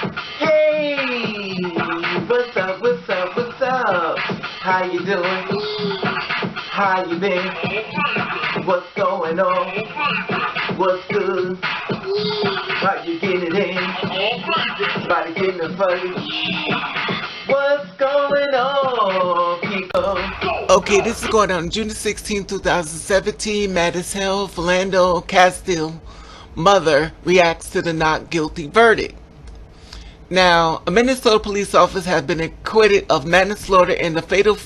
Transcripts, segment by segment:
Hey, what's up, what's up, what's up? How you doing? How you been? What's going on? What's good? How you getting it in? Body getting it funny? What's going on, people? Okay, this is going on June 16, 2017. Mad as hell, Philando Castile mother reacts to the not guilty verdict. Now, a Minnesota police officer has been acquitted of manslaughter in the fatal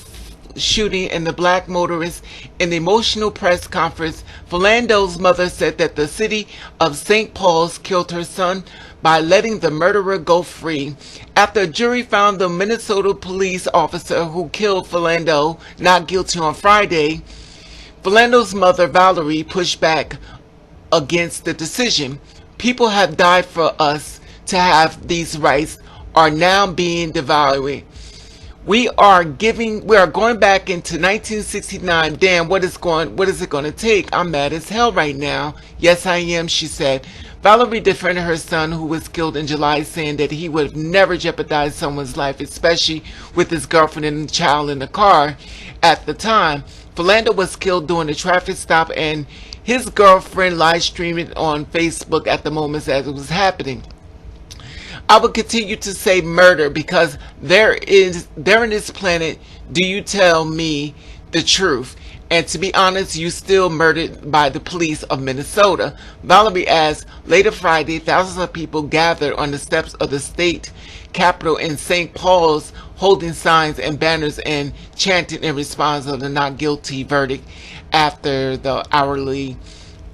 shooting in the black motorist. In the emotional press conference, Philando's mother said that the city of St. Paul's killed her son by letting the murderer go free. After a jury found the Minnesota police officer who killed Philando not guilty on Friday, Philando's mother, Valerie, pushed back against the decision. People have died for us to have these rights are now being devalued. We are going back into 1969. Damn, what is it going to take? I'm mad as hell right now. Yes, I am, she said. Valerie defended her son, who was killed in July, saying that he would have never jeopardized someone's life, especially with his girlfriend and child in the car at the time. Philando was killed during a traffic stop, and his girlfriend live streamed it on Facebook at the moment as it was happening. I will continue to say murder because there in this planet, do you tell me the truth? And to be honest, you still murdered by the police of Minnesota. Valerie asked, later Friday, thousands of people gathered on the steps of the state capitol in St. Paul's, holding signs and banners and chanting in response to the not guilty verdict. After the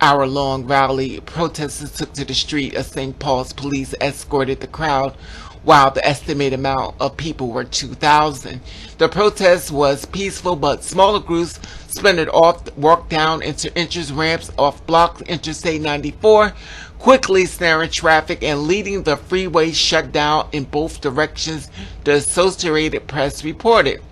hour-long rally, protesters took to the street of St. Paul's. Police escorted the crowd, while the estimated amount of people were 2,000. The protest was peaceful, but smaller groups splintered off, walked down into entrance ramps off blocks Interstate 94, quickly snaring traffic and leading the freeway shut down in both directions, the Associated Press reported.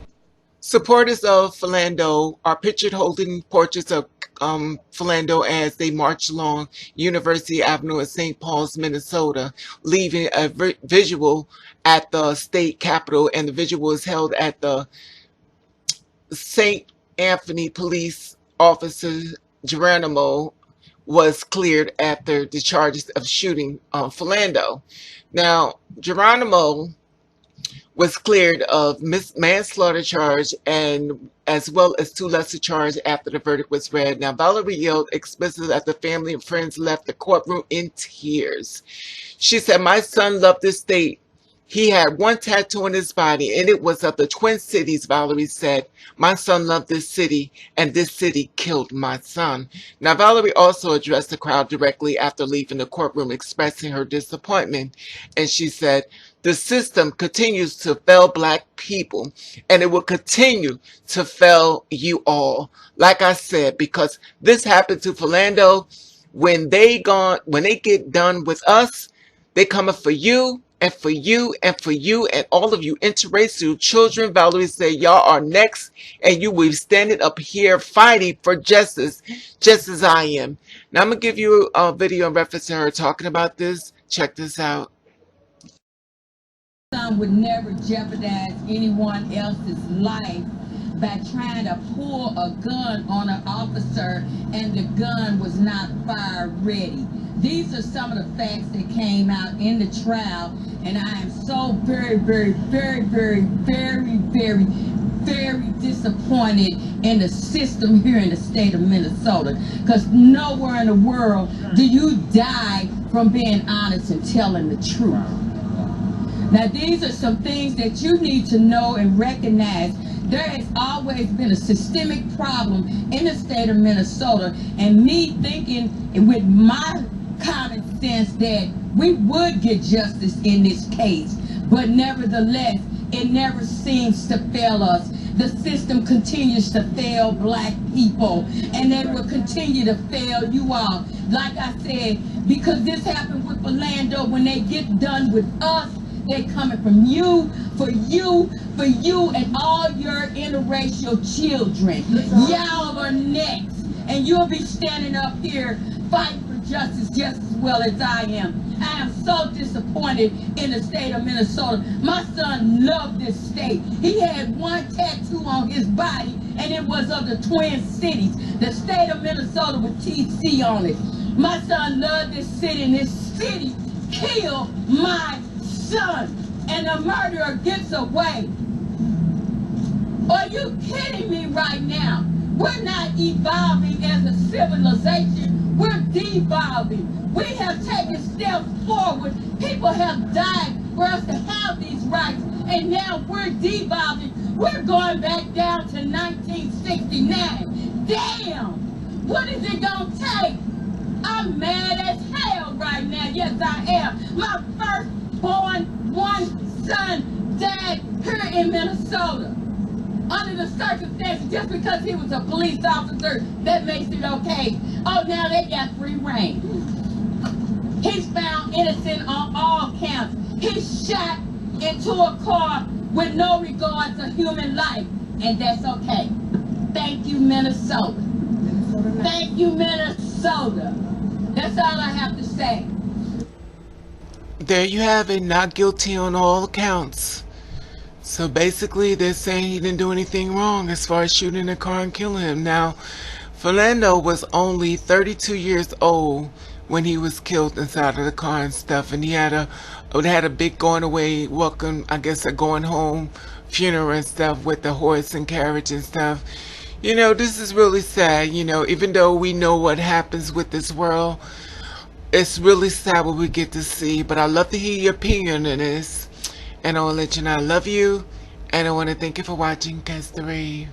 Supporters of Philando are pictured holding portraits of Philando as they march along University Avenue in St. Paul's, Minnesota, leaving a visual at the state capitol, and the visual is held at the St. Anthony police officer. Geronimo was cleared after the charges of shooting Philando. Now, Geronimo was cleared of manslaughter charge and as well as 2 lesser charges after the verdict was read. Now, Valerie yelled explicitly after family and friends left the courtroom in tears. She said, "My son loved this state. He had one tattoo on his body, and it was of the Twin Cities," Valerie said. "My son loved this city, and this city killed my son." Now, Valerie also addressed the crowd directly after leaving the courtroom, expressing her disappointment. And she said, "The system continues to fail black people, and it will continue to fail you all." Like I said, because this happened to Philando, when they get done with us, they coming for you and for you and for you and all of you interracial children. Valerie said, y'all are next, and you will be standing up here fighting for justice, just as I am. Now I'm gonna give you a video in reference to her talking about this. Check this out. Son would never jeopardize anyone else's life by trying to pull a gun on an officer and the gun was not fire ready. These are some of the facts that came out in the trial, and I am so very, very, very, very, very, very, very disappointed in the system here in the state of Minnesota, because nowhere in the world do you die from being honest and telling the truth. Now, these are some things that you need to know and recognize. There has always been a systemic problem in the state of Minnesota, and me thinking with my common sense that we would get justice in this case, but nevertheless, it never seems to fail us. The system continues to fail black people, and it will continue to fail you all. Like I said, because this happened with Philando, when they get done with us, they're coming from you, for you, for you, and all your interracial children. Y'all are next, and you'll be standing up here fighting for justice just as well as I am. I am so disappointed in the state of Minnesota. My son loved this state. He had one tattoo on his body, and it was of the Twin Cities, the state of Minnesota with TC on it. My son loved this city, and this city killed my son, and the murderer gets away. Are you kidding me right now? We're not evolving as a civilization. We're devolving. We have taken steps forward. People have died for us to have these rights, and now we're devolving. We're going back down to 1969. Damn! What is it gonna take? I'm mad as hell right now. Yes, I am. My firstborn one son died here in Minnesota. Under the circumstances, just because he was a police officer, that makes it okay. Oh, now they got free reign. He's found innocent on all counts. He's shot into a car with no regard to human life, and that's okay. Thank you, Minnesota. Thank you, Minnesota. That's all I have to say. There you have it, not guilty on all accounts. So basically they're saying he didn't do anything wrong as far as shooting a car and killing him. Now, Philando was only 32 years old when he was killed inside of the car and stuff, and he had a big going away welcome, I guess a going home funeral and stuff with the horse and carriage and stuff. You know, this is really sad. You know, even though we know what happens with this world, it's really sad what we get to see. But I love to hear your opinion on this, and I want to let you know I love you, and I want to thank you for watching Castile.